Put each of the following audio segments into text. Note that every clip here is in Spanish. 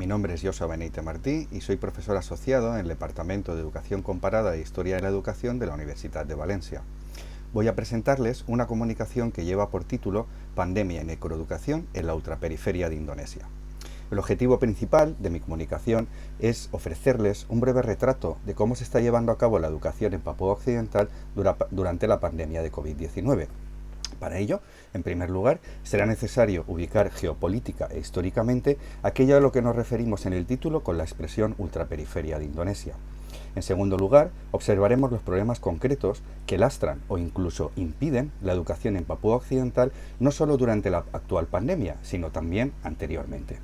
Mi nombre es Joshua Benítez Martí y soy profesor asociado en el Departamento de Educación Comparada e Historia de la Educación de la Universidad de Valencia. Voy a presentarles una comunicación que lleva por título Pandemia y necroeducación en la ultraperiferia de Indonesia. El objetivo principal de mi comunicación es ofrecerles un breve retrato de cómo se está llevando a cabo la educación en Papúa Occidental durante la pandemia de COVID-19. Para ello, en primer lugar, será necesario ubicar geopolítica e históricamente aquello a lo que nos referimos en el título con la expresión ultraperiferia de Indonesia. En segundo lugar, observaremos los problemas concretos que lastran o incluso impiden la educación en Papúa Occidental no solo durante la actual pandemia, sino también anteriormente.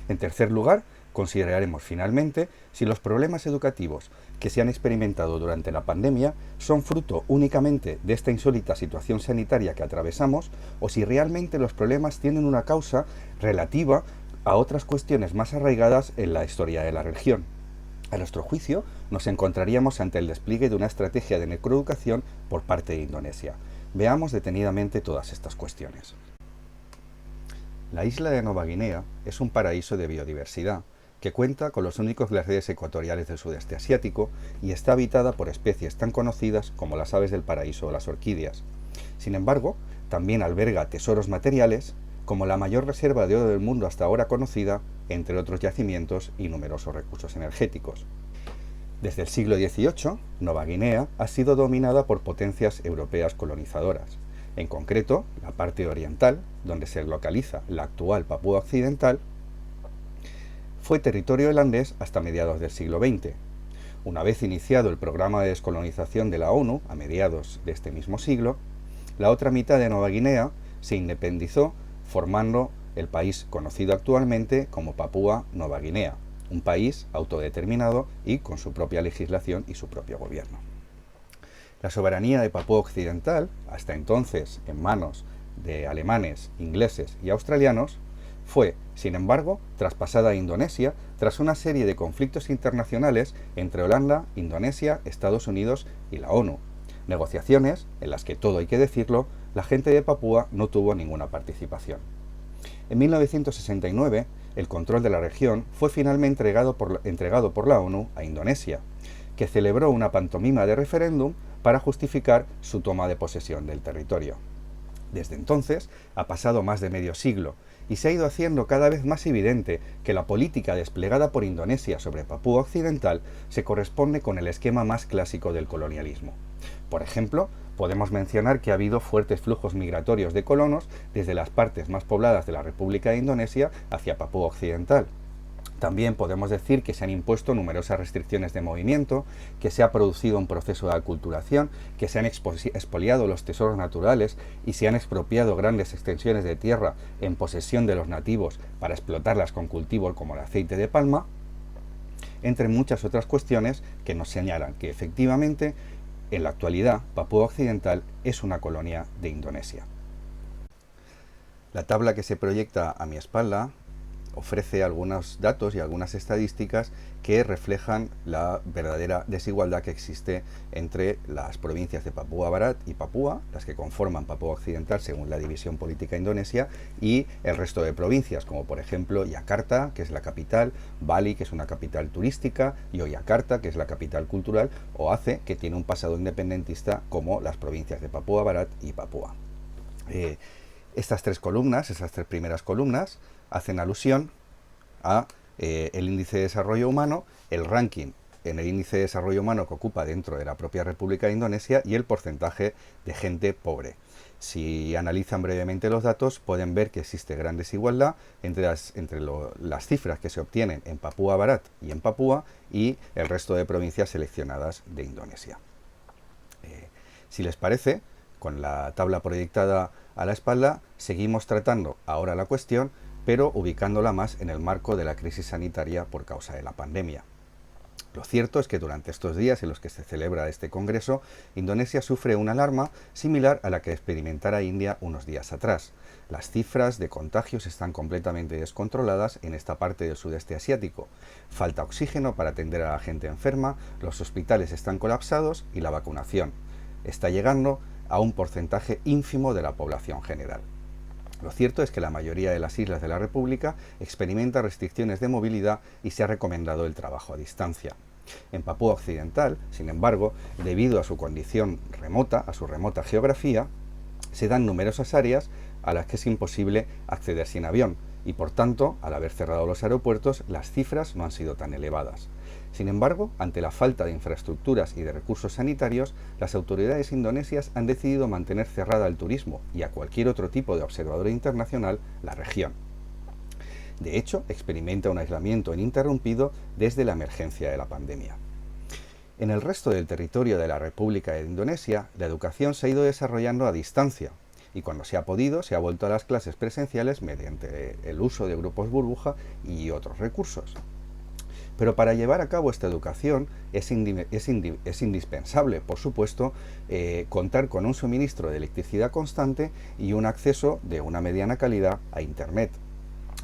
En tercer lugar, consideraremos finalmente si los problemas educativos que se han experimentado durante la pandemia son fruto únicamente de esta insólita situación sanitaria que atravesamos o si realmente los problemas tienen una causa relativa a otras cuestiones más arraigadas en la historia de la región. A nuestro juicio, nos encontraríamos ante el despliegue de una estrategia de necroeducación por parte de Indonesia. Veamos detenidamente todas estas cuestiones. La isla de Nueva Guinea es un paraíso de biodiversidad que cuenta con los únicos glaciares ecuatoriales del sudeste asiático y está habitada por especies tan conocidas como las aves del paraíso o las orquídeas. Sin embargo, también alberga tesoros materiales como la mayor reserva de oro del mundo hasta ahora conocida, entre otros yacimientos y numerosos recursos energéticos. Desde el siglo XVIII, Nueva Guinea ha sido dominada por potencias europeas colonizadoras. En concreto, la parte oriental, donde se localiza la actual Papúa Occidental, fue territorio holandés hasta mediados del siglo XX. Una vez iniciado el programa de descolonización de la ONU, a mediados de este mismo siglo, la otra mitad de Nueva Guinea se independizó, formando el país conocido actualmente como Papúa Nueva Guinea, un país autodeterminado y con su propia legislación y su propio gobierno. La soberanía de Papúa Occidental, hasta entonces en manos de alemanes, ingleses y australianos, fue, sin embargo, traspasada a Indonesia tras una serie de conflictos internacionales entre Holanda, Indonesia, Estados Unidos y la ONU. Negociaciones en las que, todo hay que decirlo, la gente de Papúa no tuvo ninguna participación. En 1969, el control de la región fue finalmente entregado por la ONU a Indonesia, que celebró una pantomima de referéndum para justificar su toma de posesión del territorio. Desde entonces ha pasado más de medio siglo y se ha ido haciendo cada vez más evidente que la política desplegada por Indonesia sobre Papúa Occidental se corresponde con el esquema más clásico del colonialismo. Por ejemplo, podemos mencionar que ha habido fuertes flujos migratorios de colonos desde las partes más pobladas de la República de Indonesia hacia Papúa Occidental. También podemos decir que se han impuesto numerosas restricciones de movimiento, que se ha producido un proceso de aculturación, que se han expoliado los tesoros naturales y se han expropiado grandes extensiones de tierra en posesión de los nativos para explotarlas con cultivos como el aceite de palma, entre muchas otras cuestiones que nos señalan que efectivamente en la actualidad Papúa Occidental es una colonia de Indonesia. La tabla que se proyecta a mi espalda ofrece algunos datos y algunas estadísticas que reflejan la verdadera desigualdad que existe entre las provincias de Papúa Barat y Papúa, las que conforman Papúa Occidental según la división política indonesia, y el resto de provincias, como por ejemplo Yakarta, que es la capital, Bali, que es una capital turística, Yogyakarta, que es la capital cultural, o Aceh, que tiene un pasado independentista, como las provincias de Papúa Barat y Papúa. Estas tres primeras columnas, hacen alusión a el índice de desarrollo humano, el ranking en el índice de desarrollo humano que ocupa dentro de la propia República de Indonesia y el porcentaje de gente pobre. Si analizan brevemente los datos, pueden ver que existe gran desigualdad entre las cifras que se obtienen en Papúa Barat y en Papúa y el resto de provincias seleccionadas de Indonesia. Si les parece, con la tabla proyectada a la espalda, seguimos tratando ahora la cuestión, pero ubicándola más en el marco de la crisis sanitaria por causa de la pandemia. Lo cierto es que durante estos días en los que se celebra este congreso, Indonesia sufre una alarma similar a la que experimentara India unos días atrás. Las cifras de contagios están completamente descontroladas en esta parte del sudeste asiático. Falta oxígeno para atender a la gente enferma, los hospitales están colapsados y la vacunación está llegando a un porcentaje ínfimo de la población general. Lo cierto es que la mayoría de las islas de la República experimenta restricciones de movilidad y se ha recomendado el trabajo a distancia. En Papúa Occidental, sin embargo, debido a su condición remota, a su remota geografía, se dan numerosas áreas a las que es imposible acceder sin avión y, por tanto, al haber cerrado los aeropuertos, las cifras no han sido tan elevadas. Sin embargo, ante la falta de infraestructuras y de recursos sanitarios, las autoridades indonesias han decidido mantener cerrada al turismo y a cualquier otro tipo de observador internacional la región. De hecho, experimenta un aislamiento ininterrumpido desde la emergencia de la pandemia. En el resto del territorio de la República de Indonesia, la educación se ha ido desarrollando a distancia y cuando se ha podido se ha vuelto a las clases presenciales mediante el uso de grupos burbuja y otros recursos. Pero para llevar a cabo esta educación es indispensable, por supuesto, contar con un suministro de electricidad constante y un acceso de una mediana calidad a Internet,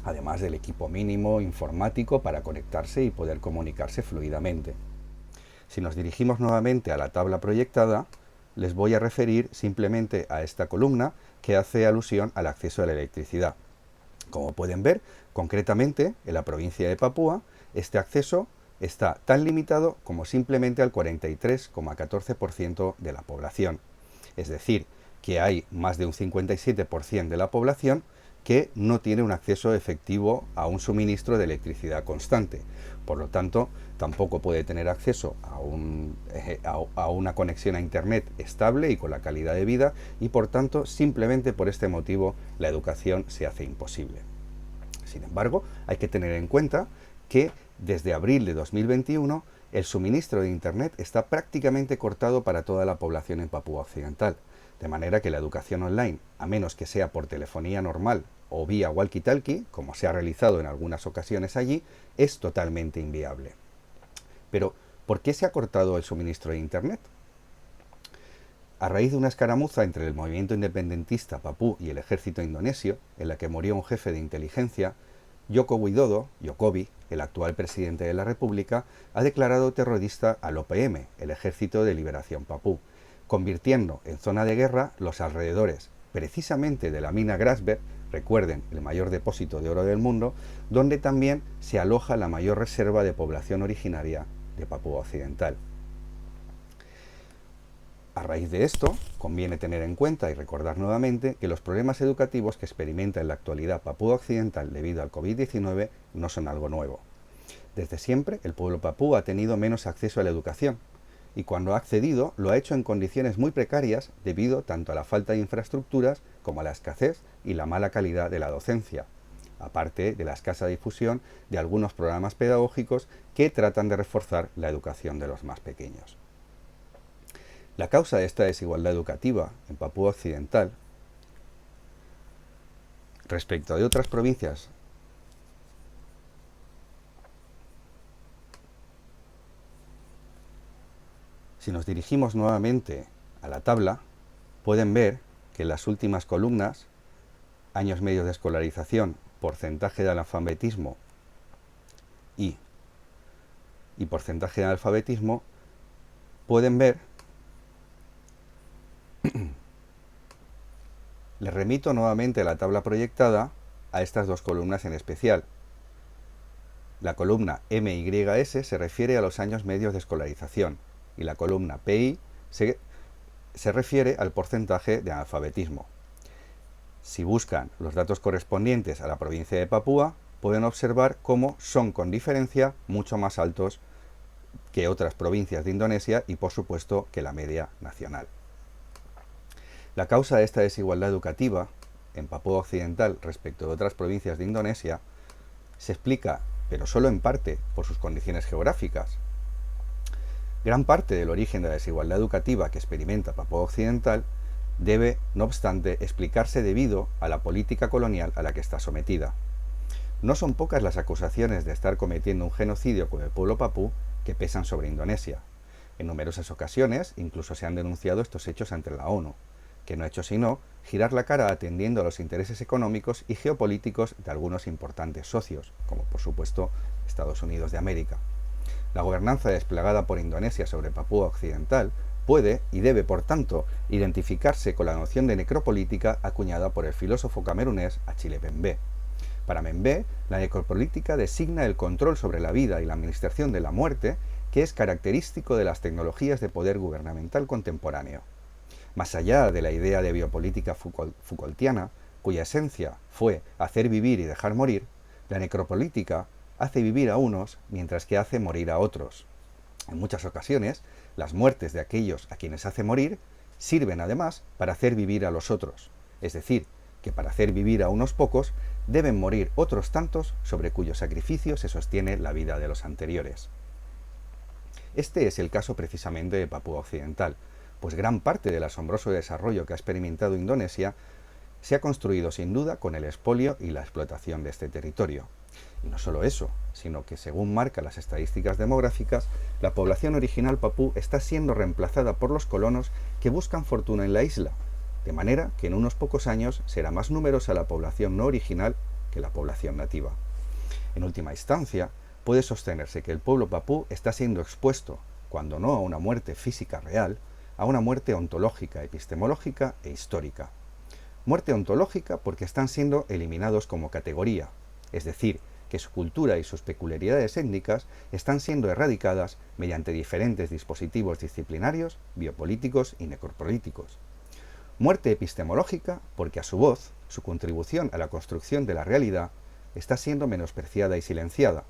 además del equipo mínimo informático para conectarse y poder comunicarse fluidamente. Si nos dirigimos nuevamente a la tabla proyectada, les voy a referir simplemente a esta columna que hace alusión al acceso a la electricidad. Como pueden ver, concretamente, en la provincia de Papúa, este acceso está tan limitado como simplemente al 43,14% de la población. Es decir, que hay más de un 57% de la población que no tiene un acceso efectivo a un suministro de electricidad constante. Por lo tanto, tampoco puede tener acceso a una conexión a Internet estable y con la calidad de vida y, por tanto, simplemente por este motivo, la educación se hace imposible. Sin embargo, hay que tener en cuenta que desde abril de 2021 el suministro de Internet está prácticamente cortado para toda la población en Papúa Occidental, de manera que la educación online, a menos que sea por telefonía normal o vía walkie-talkie, como se ha realizado en algunas ocasiones allí, es totalmente inviable. Pero, ¿por qué se ha cortado el suministro de Internet? A raíz de una escaramuza entre el movimiento independentista papú y el ejército indonesio, en la que murió un jefe de inteligencia, Joko Widodo, Jokowi, el actual presidente de la República, ha declarado terrorista al OPM, el Ejército de Liberación Papú, convirtiendo en zona de guerra los alrededores, precisamente de la mina Grasberg, recuerden, el mayor depósito de oro del mundo, donde también se aloja la mayor reserva de población originaria de Papúa Occidental. A raíz de esto, conviene tener en cuenta y recordar nuevamente que los problemas educativos que experimenta en la actualidad Papúa Occidental debido al COVID-19 no son algo nuevo. Desde siempre, el pueblo papú ha tenido menos acceso a la educación, y cuando ha accedido lo ha hecho en condiciones muy precarias debido tanto a la falta de infraestructuras como a la escasez y la mala calidad de la docencia, aparte de la escasa difusión de algunos programas pedagógicos que tratan de reforzar la educación de los más pequeños. La causa de esta desigualdad educativa en Papúa Occidental, respecto de otras provincias, si nos dirigimos nuevamente a la tabla, pueden ver que en las últimas columnas, años medios de escolarización, porcentaje de analfabetismo y porcentaje de analfabetismo, pueden ver. Les remito nuevamente a la tabla proyectada a estas dos columnas en especial. La columna MYS se refiere a los años medios de escolarización y la columna PI se refiere al porcentaje de analfabetismo. Si buscan los datos correspondientes a la provincia de Papúa, pueden observar cómo son con diferencia mucho más altos que otras provincias de Indonesia y, por supuesto, que la media nacional. La causa de esta desigualdad educativa en Papúa Occidental respecto de otras provincias de Indonesia se explica, pero solo en parte, por sus condiciones geográficas. Gran parte del origen de la desigualdad educativa que experimenta Papúa Occidental debe, no obstante, explicarse debido a la política colonial a la que está sometida. No son pocas las acusaciones de estar cometiendo un genocidio con el pueblo papú que pesan sobre Indonesia. En numerosas ocasiones incluso se han denunciado estos hechos ante la ONU, que no ha hecho sino girar la cara atendiendo a los intereses económicos y geopolíticos de algunos importantes socios, como por supuesto Estados Unidos de América. La gobernanza desplegada por Indonesia sobre Papúa Occidental puede y debe, por tanto, identificarse con la noción de necropolítica acuñada por el filósofo camerunés Achille Mbembe. Para Mbembe, la necropolítica designa el control sobre la vida y la administración de la muerte que es característico de las tecnologías de poder gubernamental contemporáneo. Más allá de la idea de biopolítica Foucaultiana, cuya esencia fue hacer vivir y dejar morir, la necropolítica hace vivir a unos mientras que hace morir a otros. En muchas ocasiones, las muertes de aquellos a quienes hace morir sirven además para hacer vivir a los otros, es decir, que para hacer vivir a unos pocos deben morir otros tantos sobre cuyo sacrificio se sostiene la vida de los anteriores. Este es el caso precisamente de Papúa Occidental, pues gran parte del asombroso desarrollo que ha experimentado Indonesia se ha construido sin duda con el expolio y la explotación de este territorio. Y no solo eso, sino que según marcan las estadísticas demográficas, la población original papú está siendo reemplazada por los colonos que buscan fortuna en la isla, de manera que en unos pocos años será más numerosa la población no original que la población nativa. En última instancia, puede sostenerse que el pueblo papú está siendo expuesto, cuando no a una muerte física real, a una muerte ontológica, epistemológica e histórica. Muerte ontológica porque están siendo eliminados como categoría, es decir, que su cultura y sus peculiaridades étnicas están siendo erradicadas mediante diferentes dispositivos disciplinarios, biopolíticos y necropolíticos. Muerte epistemológica porque a su voz, su contribución a la construcción de la realidad está siendo menospreciada y silenciada,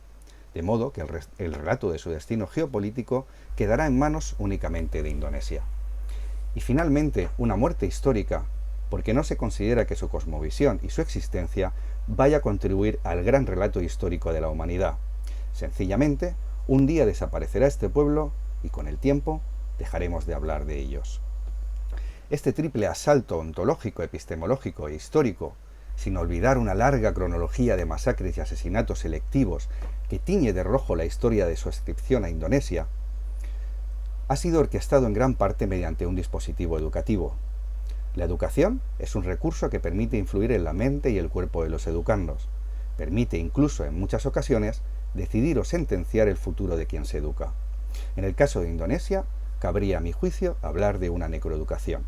de modo que el relato de su destino geopolítico quedará en manos únicamente de Indonesia. Y finalmente, una muerte histórica porque no se considera que su cosmovisión y su existencia vaya a contribuir al gran relato histórico de la humanidad. Sencillamente, un día desaparecerá este pueblo y con el tiempo dejaremos de hablar de ellos. Este triple asalto ontológico, epistemológico e histórico, sin olvidar una larga cronología de masacres y asesinatos selectivos que tiñe de rojo la historia de su adscripción a Indonesia, ha sido orquestado en gran parte mediante un dispositivo educativo. La educación es un recurso que permite influir en la mente y el cuerpo de los educandos. Permite incluso, en muchas ocasiones, decidir o sentenciar el futuro de quien se educa. En el caso de Indonesia, cabría, a mi juicio, hablar de una necroeducación.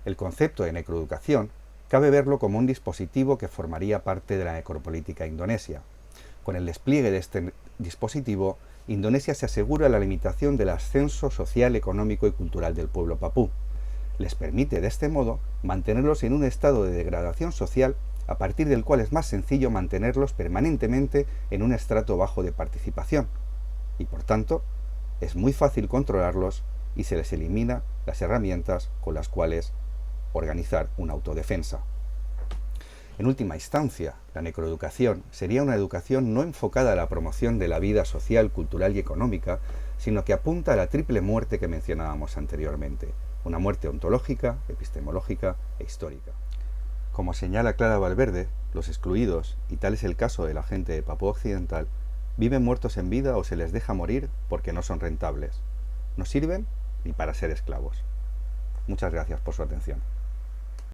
El concepto de necroeducación cabe verlo como un dispositivo que formaría parte de la necropolítica indonesia. Con el despliegue de este dispositivo, Indonesia se asegura la limitación del ascenso social, económico y cultural del pueblo papú. Les permite de este modo mantenerlos en un estado de degradación social a partir del cual es más sencillo mantenerlos permanentemente en un estrato bajo de participación y por tanto es muy fácil controlarlos y se les elimina las herramientas con las cuales organizar una autodefensa. En última instancia, la necroeducación sería una educación no enfocada a la promoción de la vida social, cultural y económica, sino que apunta a la triple muerte que mencionábamos anteriormente, una muerte ontológica, epistemológica e histórica. Como señala Clara Valverde, los excluidos, y tal es el caso de la gente de Papúa Occidental, viven muertos en vida o se les deja morir porque no son rentables. No sirven ni para ser esclavos. Muchas gracias por su atención.